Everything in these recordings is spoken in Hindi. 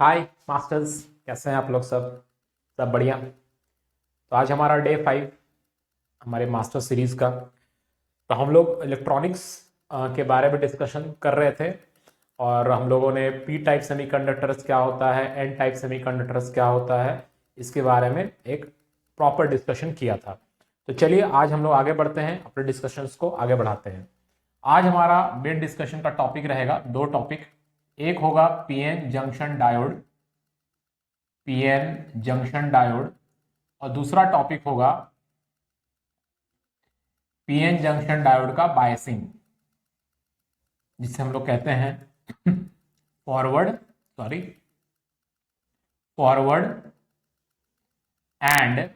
हाय मास्टर्स, कैसे हैं आप लोग? सब सब बढ़िया। तो आज हमारा डे 5 हमारे मास्टर सीरीज का। तो हम लोग इलेक्ट्रॉनिक्स के बारे में डिस्कशन कर रहे थे और हम लोगों ने पी टाइप सेमीकंडक्टर्स क्या होता है, एन टाइप सेमीकंडक्टर्स क्या होता है, इसके बारे में एक प्रॉपर डिस्कशन किया था। तो चलिए आज हम लोग आगे बढ़ते हैं, अपने डिस्कशंस को आगे बढ़ाते हैं। आज हमारा मेन डिस्कशन का टॉपिक रहेगा, दो टॉपिक। एक होगा PN junction diode, PN junction diode, और दूसरा टॉपिक होगा पीएन जंक्शन डायोड का बायसिंग, जिसे हम लोग कहते हैं forward sorry forward and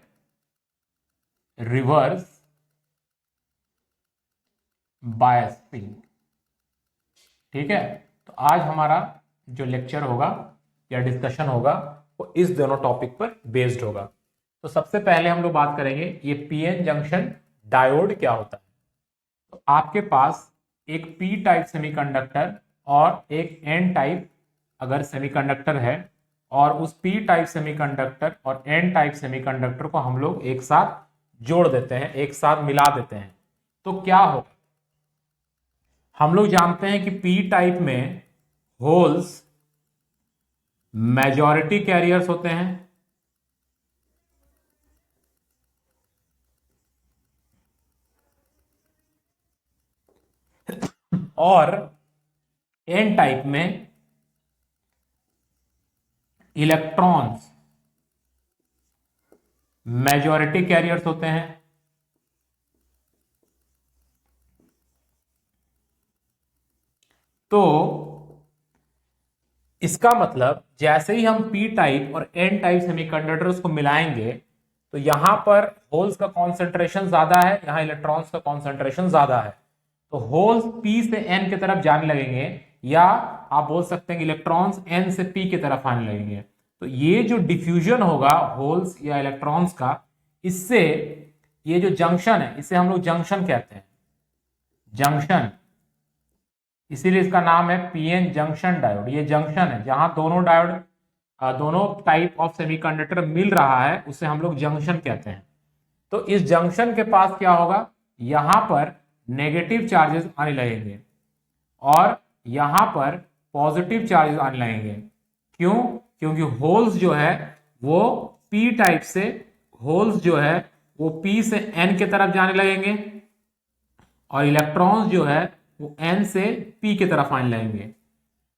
reverse biasing. ठीक है। तो आज हमारा जो लेक्चर होगा या डिस्कशन होगा वो इस दोनों टॉपिक पर बेस्ड होगा। तो सबसे पहले हम लोग बात करेंगे ये पीएन जंक्शन डायोड क्या होता है। तो आपके पास एक पी टाइप सेमीकंडक्टर और एक एन टाइप अगर सेमीकंडक्टर है, और उस पी टाइप सेमीकंडक्टर और एन टाइप सेमीकंडक्टर को हम लोग एक साथ जोड़ देते हैं, एक साथ मिला देते हैं, तो क्या होगा? हम लोग जानते हैं कि पी टाइप में होल्स मेजॉरिटी कैरियर्स होते हैं और एन टाइप में इलेक्ट्रॉन्स मेजॉरिटी कैरियर्स होते हैं। तो इसका मतलब जैसे ही हम पी टाइप और एन टाइप सेमीकंडक्टर्स को मिलाएंगे तो यहां पर होल्स का कॉन्सेंट्रेशन ज्यादा है, यहां इलेक्ट्रॉन्स का कॉन्सेंट्रेशन ज्यादा है। तो होल्स पी से एन की तरफ जाने लगेंगे, या आप बोल सकते हैं कि इलेक्ट्रॉन्स एन से पी की तरफ आने लगेंगे। तो ये जो डिफ्यूजन होगा होल्स या इलेक्ट्रॉन्स का, इससे ये जो जंक्शन है इसे हम लोग जंक्शन कहते हैं, जंक्शन। इसीलिए इसका नाम है पीएन जंक्शन डायोड। ये जंक्शन है जहां दोनों डायोड, दोनों टाइप ऑफ सेमीकंडक्टर मिल रहा है, उसे हम लोग जंक्शन कहते हैं। तो इस जंक्शन के पास क्या होगा, यहां पर नेगेटिव चार्जेस आने लगेंगे और यहां पर पॉजिटिव चार्जेस आने लगेंगे। क्यों? क्योंकि होल्स जो है वो पी टाइप से, होल्स जो है वो पी से एन की तरफ जाने लगेंगे और इलेक्ट्रॉन्स जो है वो एन से पी की तरफ आने लगेंगे।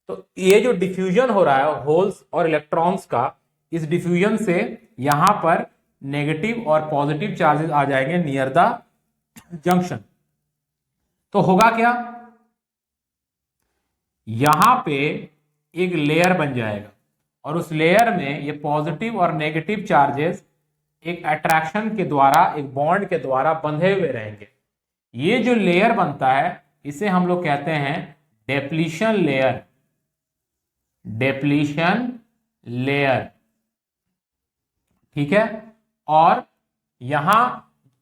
तो ये जो डिफ्यूजन हो रहा है होल्स और इलेक्ट्रॉन्स का, इस डिफ्यूजन से यहां पर नेगेटिव और पॉजिटिव चार्जेस आ जाएंगे नियर द जंक्शन। तो होगा क्या, यहां पे एक लेयर बन जाएगा और उस लेयर में ये पॉजिटिव और नेगेटिव चार्जेस एक अट्रैक्शन के द्वारा, एक बॉन्ड के द्वारा बंधे हुए रहेंगे। ये जो लेयर बनता है इसे हम लोग कहते हैं डेप्लीशन लेयर, डेप्लीशन लेयर। ठीक है। और यहां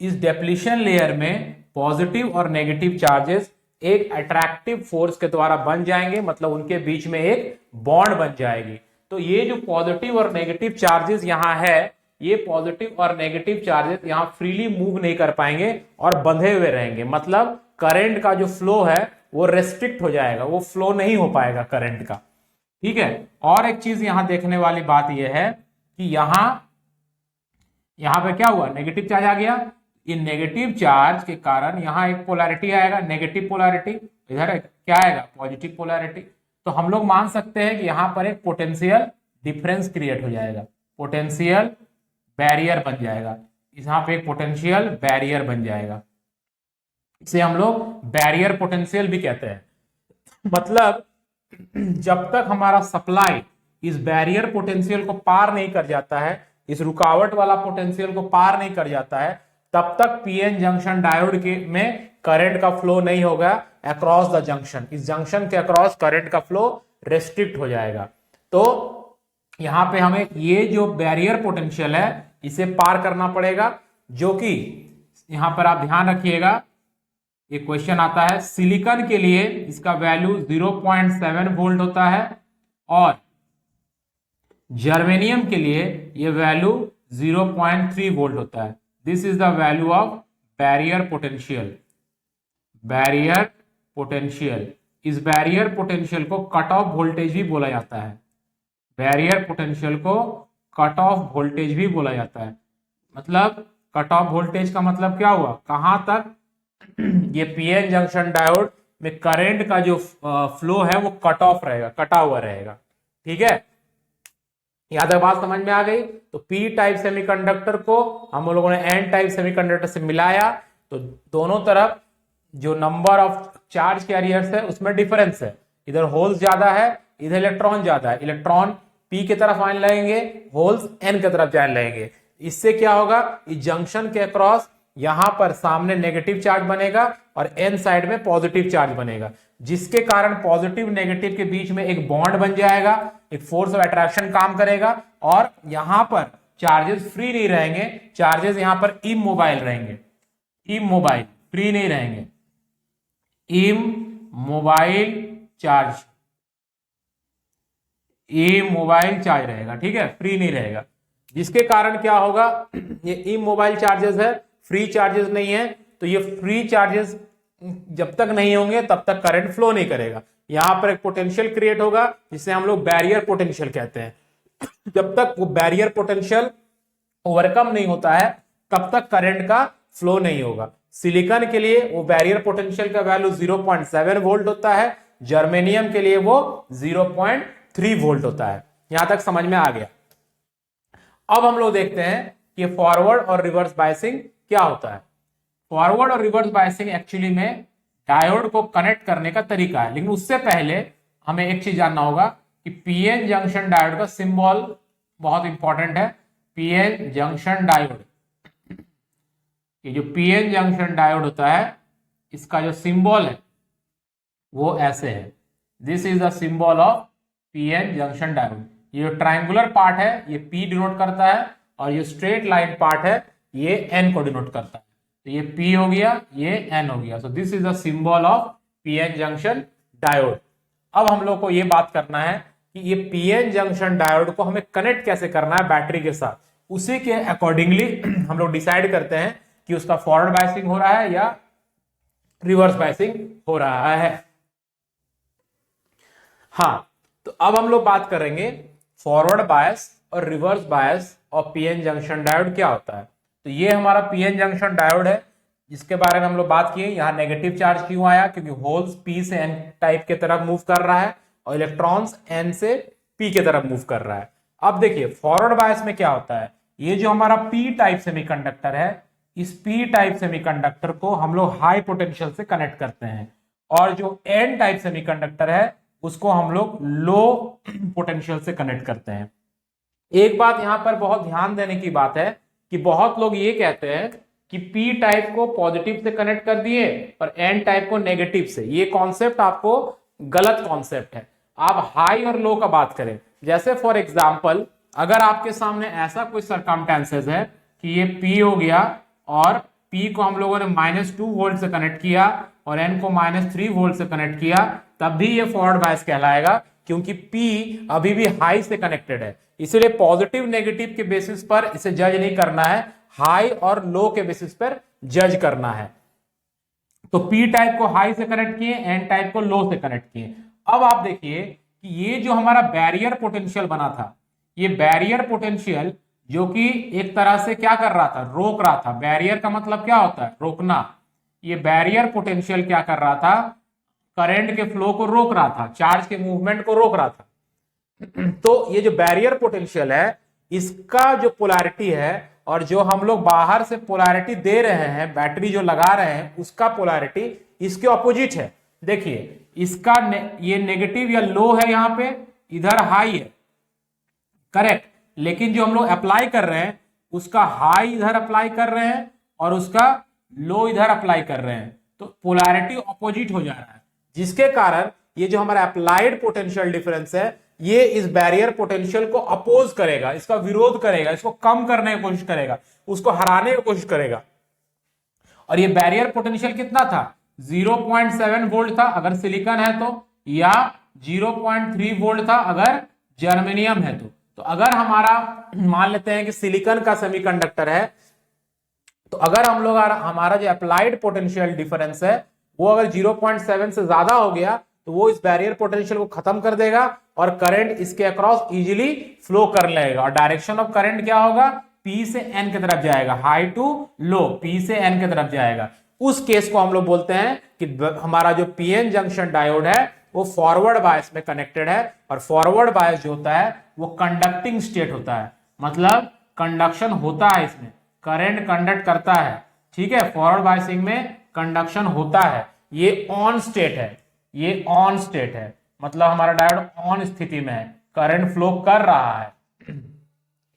इस डेप्लीशन लेयर में पॉजिटिव और नेगेटिव चार्जेस एक अट्रैक्टिव फोर्स के द्वारा बन जाएंगे, मतलब उनके बीच में एक बॉन्ड बन जाएगी। तो ये जो पॉजिटिव और नेगेटिव चार्जेस यहां है, ये पॉजिटिव और नेगेटिव चार्जेस यहां फ्रीली मूव नहीं कर पाएंगे और बंधे हुए रहेंगे। मतलब करंट का जो फ्लो है वो रेस्ट्रिक्ट हो जाएगा, वो फ्लो नहीं हो पाएगा करंट का। ठीक है। और एक चीज यहां देखने वाली बात यह है कि यहां पे क्या हुआ, नेगेटिव चार्ज आ गया। ये नेगेटिव चार्ज के कारण यहां एक पोलैरिटी आएगा, नेगेटिव पोलैरिटी। इधर क्या आएगा, पॉजिटिव पोलैरिटी। तो हम लोग मान सकते हैं कि यहां पर एक पोटेंशियल डिफरेंस क्रिएट हो जाएगा, पोटेंशियल बैरियर बन जाएगा। यहां पे एक पोटेंशियल बैरियर बन जाएगा, इसे हम लोग बैरियर पोटेंशियल भी कहते हैं। मतलब जब तक हमारा सप्लाई इस बैरियर पोटेंशियल को पार नहीं कर जाता है, इस रुकावट वाला पोटेंशियल को पार नहीं कर जाता है, तब तक पीएन जंक्शन डायोड के में करंट का फ्लो नहीं होगा अक्रॉस द जंक्शन। इस जंक्शन के अक्रॉस करंट का फ्लो रेस्ट्रिक्ट हो जाएगा। तो यहां पे हमें ये जो बैरियर पोटेंशियल है इसे पार करना पड़ेगा, जो कि यहां पर आप ध्यान रखिएगा, एक क्वेश्चन आता है सिलिकॉन के लिए इसका वैल्यू 0.7 वोल्ट होता है और जर्मेनियम के लिए ये वैल्यू 0.3 वोल्ट होता है। This is the value of barrier potential. Barrier potential, इस बैरियर पोटेंशियल को कट ऑफ वोल्टेज भी बोला जाता है। बैरियर पोटेंशियल को कट ऑफ वोल्टेज भी बोला जाता है। मतलब कट ऑफ वोल्टेज का मतलब क्या हुआ, कहां तक ये पीएन जंक्शन डायोड में करंट का जो फ्लो है वो कट ऑफ रहेगा, कटा हुआ रहेगा। ठीक है, यहां तक बात समझ में आ गई। तो पी टाइप सेमीकंडक्टर को हम लोगों ने एन टाइप सेमीकंडक्टर से मिलाया, तो दोनों तरफ जो नंबर ऑफ चार्ज कैरियर्स है उसमें डिफरेंस है। इधर होल्स ज्यादा है, इधर इलेक्ट्रॉन ज्यादा है। इलेक्ट्रॉन पी की तरफ आने लगेंगे, होल्स एन की तरफ जाने लगेंगे। इससे क्या होगा, इस जंक्शन के अक्रॉस यहां पर सामने नेगेटिव चार्ज बनेगा और एन साइड में पॉजिटिव चार्ज बनेगा, जिसके कारण पॉजिटिव नेगेटिव के बीच में एक बॉन्ड बन जाएगा, एक फोर्स ऑफ अट्रैक्शन काम करेगा और यहां पर चार्जेस फ्री नहीं रहेंगे, चार्जेस यहां पर इमोबाइल रहेंगे। इमोबाइल, फ्री नहीं रहेंगे, इमोबाइल चार्ज, इमोबाइल चार्ज रहेगा। ठीक है, फ्री नहीं रहेगा, जिसके कारण क्या होगा, ये इमोबाइल चार्जेस है, फ्री चार्जेस नहीं है। तो ये फ्री चार्जेस जब तक नहीं होंगे तब तक करंट फ्लो नहीं करेगा। यहां पर एक पोटेंशियल क्रिएट होगा जिसे हम लोग बैरियर पोटेंशियल कहते हैं। जब तक वो बैरियर पोटेंशियल ओवरकम नहीं होता है तब तक करंट का फ्लो नहीं होगा। सिलिकॉन के लिए वो बैरियर पोटेंशियल का वैल्यू 0.7 वोल्ट होता है, जर्मेनियम के लिए वो 0.3 वोल्ट होता है। यहां तक समझ में आ गया। अब हम लोग देखते हैं कि फॉरवर्ड और रिवर्स बायसिंग क्या होता है। फॉरवर्ड और रिवर्स बायसिंग एक्चुअली में डायोड को कनेक्ट करने का तरीका है, लेकिन उससे पहले हमें एक चीज जानना होगा कि पीएन जंक्शन डायोड का सिंबल बहुत इंपॉर्टेंट है। पीएन जंक्शन डायोड, ये जो पीएन जंक्शन डायोड होता है इसका जो सिंबल है वो ऐसे है। This is the symbol of PN junction diode. ये जो ट्रायंगुलर पार्ट है ये P डिनोट करता है और ये स्ट्रेट लाइन पार्ट है ये N को डिनोट करता है। तो ये P हो गया, ये N हो गया। So this is the symbol of PN junction diode. अब हम लोग को ये बात करना है कि ये पीएन जंक्शन डायोड को हमें कनेक्ट कैसे करना है बैटरी के साथ। उसी के अकॉर्डिंगली हम लोग डिसाइड करते हैं कि उसका फॉरवर्ड बायसिंग हो रहा है या रिवर्स बायसिंग हो रहा है। हाँ, तो अब हम लोग बात करेंगे फॉरवर्ड बायस और रिवर्स बायस और पीएन जंक्शन डायोड क्या होता है। तो ये हमारा पीएन जंक्शन डायोड है जिसके बारे में हम लोग बात किए। यहाँ नेगेटिव चार्ज क्यों आया, क्योंकि होल्स पी से एन टाइप के तरफ मूव कर रहा है और इलेक्ट्रॉन्स एन से पी के तरफ मूव कर रहा है। अब देखिए फॉरवर्ड बायस में क्या होता है, ये जो हमारा पी टाइप सेमीकंडक्टर है, इस पी टाइप सेमीकंडक्टर को हम लोग हाई पोटेंशियल से कनेक्ट करते हैं और जो एन टाइप सेमीकंडक्टर है उसको हम लोग लो पोटेंशियल से कनेक्ट करते हैं। एक बात यहां पर बहुत ध्यान देने की बात है कि बहुत लोग ये कहते हैं कि पी टाइप को पॉजिटिव से कनेक्ट कर दिए और एन टाइप को नेगेटिव से। ये कॉन्सेप्ट आपको गलत कॉन्सेप्ट है। आप हाई और लो का बात करें, जैसे फॉर एग्जांपल अगर आपके सामने ऐसा कोई सर्कमस्टेंसेस है कि ये पी हो गया और पी को हम लोगों ने -2 वोल्ट से कनेक्ट किया और एन को -3 वोल्ट से कनेक्ट किया, तब भी ये फॉरवर्ड बायस कहलाएगा, क्योंकि P अभी भी हाई से कनेक्टेड है। इसलिए पॉजिटिव नेगेटिव के बेसिस पर इसे जज नहीं करना है, हाई और लो के बेसिस पर जज करना है। तो P टाइप को हाई से कनेक्ट किए, N टाइप को लो से कनेक्ट किए। अब आप देखिए कि ये जो हमारा बैरियर पोटेंशियल बना था, ये बैरियर पोटेंशियल जो कि एक तरह से क्या कर रहा था, रोक रहा था। बैरियर का मतलब क्या होता है, रोकना। ये बैरियर पोटेंशियल क्या कर रहा था, करंट के फ्लो को रोक रहा था, चार्ज के मूवमेंट को रोक रहा था। तो ये जो बैरियर पोटेंशियल है इसका जो पोलैरिटी है और जो हम लोग बाहर से पोलैरिटी दे रहे हैं, बैटरी जो लगा रहे हैं उसका पोलैरिटी इसके ऑपोजिट है। देखिए इसका ये नेगेटिव या लो है, यहां पे इधर हाई है, करेक्ट। लेकिन जो हम लोग अप्लाई कर रहे हैं उसका हाई इधर अप्लाई कर रहे हैं और उसका लो इधर अप्लाई कर रहे हैं, तो पोलैरिटी ऑपोजिट हो जा रहा है, जिसके कारण ये जो हमारा अप्लाइड पोटेंशियल डिफरेंस है ये इस बैरियर पोटेंशियल को अपोज करेगा, इसका विरोध करेगा, इसको कम करने की कोशिश करेगा, उसको हराने की कोशिश करेगा। और ये बैरियर पोटेंशियल कितना था, 0.7 वोल्ट था अगर सिलिकॉन है तो, या 0.3 वोल्ट था अगर जर्मेनियम है तो। तो अगर हमारा मान लेते हैं कि सिलिकॉन का सेमीकंडक्टर है, तो अगर हम लोग हमारा जो अप्लाइड पोटेंशियल डिफरेंस है वो अगर 0.7 से ज्यादा हो गया तो वो इस बैरियर पोटेंशियल को खत्म कर देगा और करंट इसके अक्रॉस इजीली फ्लो कर लेगा। और डायरेक्शन ऑफ करंट क्या होगा, P से N की तरफ जाएगा, हाई टू लो, P से N की तरफ जाएगा। उस केस को हम लोग बोलते हैं कि हमारा जो PN जंक्शन डायोड है वो फॉरवर्ड बायस में कनेक्टेड है। और फॉरवर्ड बायस जो होता है वो कंडक्टिंग स्टेट होता है, मतलब कंडक्शन होता है, इसमें करंट कंडक्ट करता है। ठीक है, फॉरवर्ड बायसिंग में कंडक्शन होता है। ये ऑन स्टेट है, ये ऑन स्टेट है, मतलब हमारा डायोड ऑन स्थिति में है, करंट फ्लो कर रहा है।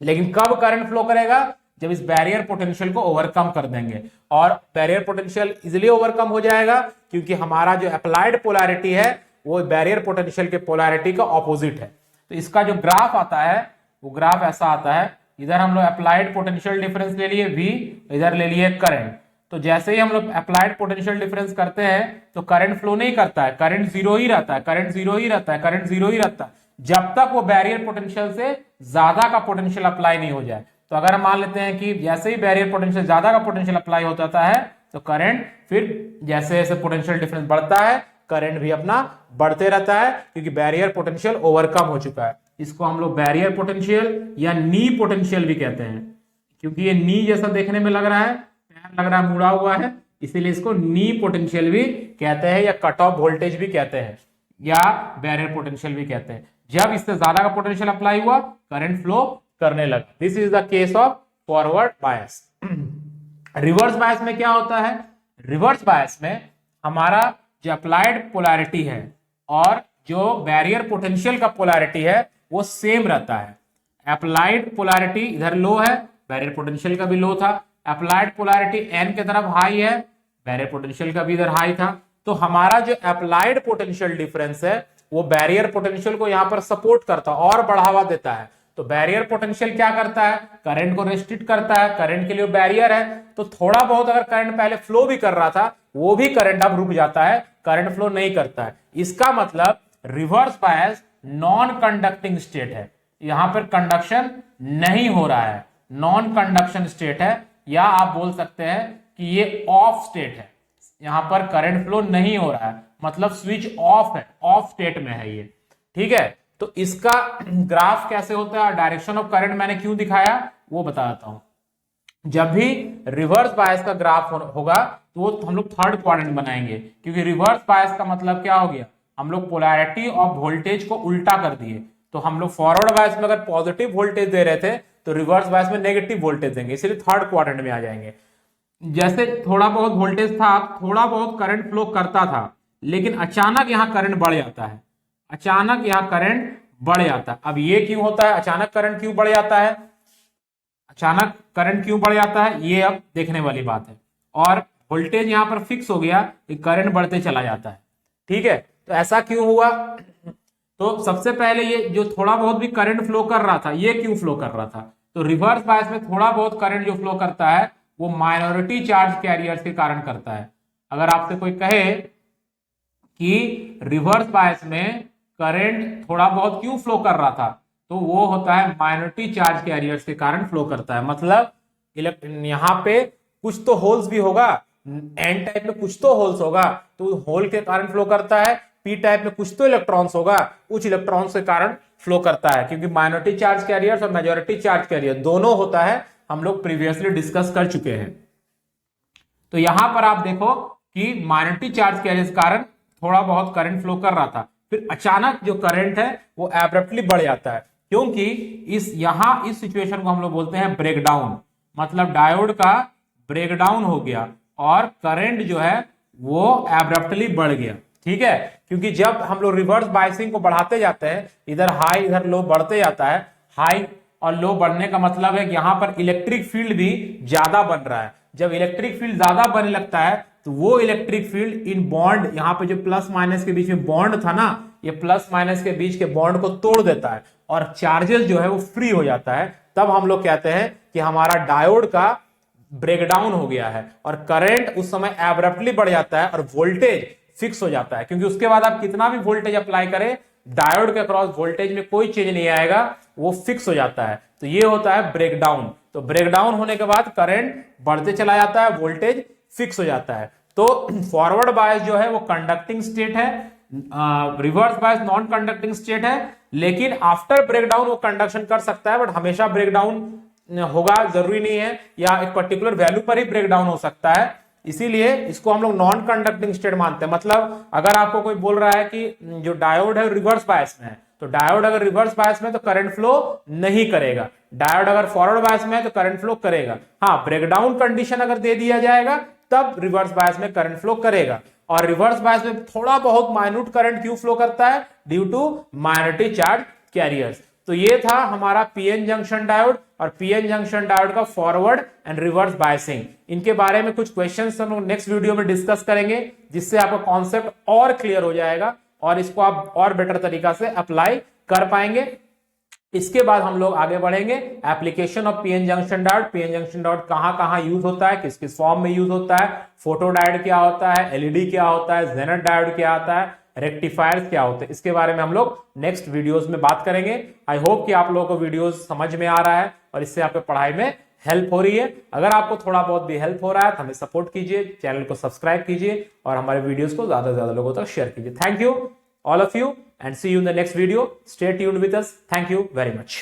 लेकिन कब करंट फ्लो करेगा, जब इस बैरियर पोटेंशियल को ओवरकम कर देंगे। और बैरियर पोटेंशियल इजिली ओवरकम हो जाएगा क्योंकि हमारा जो अप्लाइड पोलैरिटी है वो बैरियर पोटेंशियल के पोलैरिटी का ऑपोजिट है। तो इसका जो ग्राफ आता है वो ग्राफ ऐसा आता है, इधर हम लोग अप्लाइड पोटेंशियल डिफरेंस ले लिए V, इधर ले लिए करंट। तो जैसे ही हम लोग अप्लाइड पोटेंशियल डिफरेंस करते हैं तो करंट फ्लो नहीं करता है, करंट जीरो ही रहता है, करंट जीरो ही रहता है, करंट जीरो ही रहता है, जब तक वो बैरियर पोटेंशियल से ज्यादा का पोटेंशियल अप्लाई नहीं हो जाए। तो अगर हम मान लेते हैं कि जैसे ही बैरियर पोटेंशियल ज्यादा का पोटेंशियल अप्लाई हो जाता है तो करंट फिर जैसे जैसे पोटेंशियल डिफरेंस बढ़ता है करंट भी अपना बढ़ते रहता है, क्योंकि बैरियर पोटेंशियल ओवरकम हो चुका है। इसको हम लोग बैरियर पोटेंशियल या नी पोटेंशियल भी कहते हैं, क्योंकि ये नी जैसा देखने में लग रहा है, पैर लग रहा है, मुड़ा हुआ है, इसीलिए इसको नी पोटेंशियल भी कहते हैं, या कट ऑफ वोल्टेज भी कहते हैं, या बैरियर पोटेंशियल भी कहते हैं। जब इससे ज्यादा का पोटेंशियल अप्लाई हुआ करंट फ्लो करने लगा। This is the case of forward bias. Reverse bias में क्या होता है, रिवर्स बायस में हमारा जो अप्लाइड पोलैरिटी है और जो बैरियर पोटेंशियल का पोलैरिटी है वो सेम रहता है। अप्लाइड पोलैरिटी इधर लो है, बैरियर पोटेंशियल का भी लो था, अप्लाइड पोलैरिटी N की तरफ हाई है, बैरियर पोटेंशियल का भी इधर हाई था। तो हमारा जो अप्लाइड पोटेंशियल डिफरेंस है वो बैरियर पोटेंशियल को यहां पर सपोर्ट करता है और बढ़ावा देता है। तो बैरियर पोटेंशियल क्या करता है, करंट को रेस्ट्रिक्ट करता है, करंट के लिए बैरियर है, तो थोड़ा बहुत अगर करंट पहले फ्लो भी कर रहा था वो भी करंट अब रुक जाता है, करंट फ्लो नहीं करता है। इसका मतलब reverse bias non conducting state है, यहां पर कंडक्शन नहीं हो रहा है, नॉन कंडक्शन स्टेट है, या आप बोल सकते हैं कि ये ऑफ स्टेट है, यहां पर करंट फ्लो नहीं हो रहा है, मतलब स्विच ऑफ है, ऑफ स्टेट में है ये। ठीक है, तो इसका ग्राफ कैसे होता है, डायरेक्शन ऑफ करंट मैंने क्यों दिखाया वो बताता हूं। जब भी रिवर्स बायस का ग्राफ होगा तो हम लोग थर्ड क्वाड्रेंट बनाएंगे, क्योंकि रिवर्स बायस का मतलब क्या हो गया, हम लोग पोलैरिटी ऑफ वोल्टेज को उल्टा कर दिए। तो हम लोग फॉरवर्ड बायस में अगर पॉजिटिव वोल्टेज दे रहे थे तो रिवर्स बायस में नेगेटिव वोल्टेज देंगे, इसलिए थर्ड क्वाड्रेंट में आ जाएंगे। जैसे थोड़ा बहुत वोल्टेज था, थोड़ा बहुत करंट फ्लो करता था, लेकिन अचानक यहां करंट बढ़ जाता है, अचानक यहां करंट बढ़ जाता है। अब ये क्यों होता है, अचानक करंट क्यों बढ़ जाता है, अचानक करंट क्यों बढ़ जाता है, ये अब देखने वाली बात है। और वोल्टेज यहां पर फिक्स हो गया, करंट बढ़ते चला जाता है। ठीक है, तो ऐसा क्यों हुआ, तो सबसे पहले ये जो थोड़ा बहुत भी करंट फ्लो कर रहा था ये क्यों फ्लो कर रहा था, तो रिवर्स बायस में थोड़ा बहुत करंट जो फ्लो करता है वो माइनॉरिटी चार्ज कैरियर्स के कारण करता है। अगर आपसे कोई कहे कि रिवर्स बायस में करंट थोड़ा बहुत क्यों फ्लो कर रहा था, तो वो होता है माइनॉरिटी चार्ज कैरियर्स के कारण फ्लो करता है। मतलब यहां पे कुछ तो होल्स भी होगा, एन टाइप में कुछ तो होल्स होगा तो होल के कारण फ्लो करता है, पी टाइप में कुछ तो इलेक्ट्रॉन्स होगा, कुछ इलेक्ट्रॉन्स के कारण फ्लो करता है, क्योंकि माइनॉरिटी चार्ज कैरियर्स और मेजॉरिटी चार्ज कैरियर दोनों होता है, हम लोग प्रीवियसली डिस्कस कर चुके हैं। तो यहां पर आप देखो कि माइनॉरिटी चार्ज कैरियर्स के कारण थोड़ा बहुत करंट फ्लो कर रहा था, फिर अचानक जो करंट है वो एब्रप्टली बढ़ जाता है, क्योंकि इस सिचुएशन को हम लोग बोलते हैं ब्रेकडाउन, मतलब डायोड का ब्रेकडाउन हो गया और करंट जो है वो एब्रप्टली बढ़ गया। ठीक है, क्योंकि जब हम लोग रिवर्स बायसिंग को बढ़ाते जाते हैं, इधर हाई इधर लो बढ़ते जाता है, हाई और लो बढ़ने का मतलब है कि यहां पर इलेक्ट्रिक फील्ड भी ज्यादा बन रहा है। जब इलेक्ट्रिक फील्ड ज्यादा बनने लगता है तो वो इलेक्ट्रिक फील्ड इन बॉन्ड, यहां पे जो प्लस माइनस के बीच में बॉन्ड था ना, ये प्लस माइनस के बीच के बॉन्ड को तोड़ देता है और चार्जेस जो है वो फ्री हो जाता है। तब हम लोग कहते हैं कि हमारा डायोड का ब्रेकडाउन हो गया है और करंट उस समय एब्रप्टली बढ़ जाता है और वोल्टेज फिक्स हो जाता है, क्योंकि उसके बाद आप कितना भी वोल्टेज अप्लाई करें डायोड के अक्रॉस वोल्टेज में कोई चेंज नहीं आएगा, वो फिक्स हो जाता है। तो ये होता है ब्रेकडाउन। तो ब्रेकडाउन होने के बाद करंट बढ़ते चला जाता है, वोल्टेज फिक्स हो जाता है। तो फॉरवर्ड बायस जो है वो कंडक्टिंग स्टेट है, reverse bias non conducting state है, लेकिन आफ्टर ब्रेकडाउन वो कंडक्शन कर सकता है, बट हमेशा ब्रेकडाउन होगा जरूरी नहीं है, या एक पर्टिकुलर वैल्यू पर ही ब्रेकडाउन हो सकता है। इसीलिए इसको हम लोग नॉन कंडक्टिंग स्टेट मानते हैं। मतलब अगर आपको कोई बोल रहा है कि जो डायोड है रिवर्स बायस में है, तो डायोड अगर रिवर्स बायस में तो करंट फ्लो नहीं करेगा, डायोड अगर फॉरवर्ड बायस में है तो करंट फ्लो करेगा। हाँ, ब्रेकडाउन कंडीशन अगर दे दिया जाएगा तब रिवर्स बायस में करंट फ्लो करेगा। और रिवर्स बायस में थोड़ा बहुत माइन्यूट करंट क्यों फ्लो करता है? Due to minority charge carriers. तो ये था हमारा पीएन जंक्शन डायोड और पीएन जंक्शन डायोड का फॉरवर्ड एंड रिवर्स बायसिंग। इनके बारे में कुछ क्वेश्चंस हम लोग नेक्स्ट वीडियो में डिस्कस करेंगे, जिससे आपका कॉन्सेप्ट और क्लियर हो जाएगा और इसको आप और बेटर तरीका से अप्लाई कर पाएंगे। इसके बाद हम लोग आगे बढ़ेंगे application of PN junction diode. PN junction diode कहां कहां यूज होता है, किस किस फॉर्म में यूज होता है, फोटो डायोड क्या होता है, एलईडी क्या होता है, जेनर डायोड क्या आता है, रेक्टिफायर्स क्या होते हैं, इसके बारे में हम लोग नेक्स्ट वीडियोस में बात करेंगे। आई होप कि आप लोगों को वीडियोस समझ में आ रहा है और इससे आपके पढ़ाई में हेल्प हो रही है। अगर आपको थोड़ा बहुत भी हेल्प हो रहा है तो हमें सपोर्ट कीजिए, चैनल को सब्सक्राइब कीजिए और हमारे वीडियोस को ज्यादा से ज्यादा लोगों तक शेयर कीजिए। Thank you all of you and see you in the next video. Stay tuned with us. Thank you very much.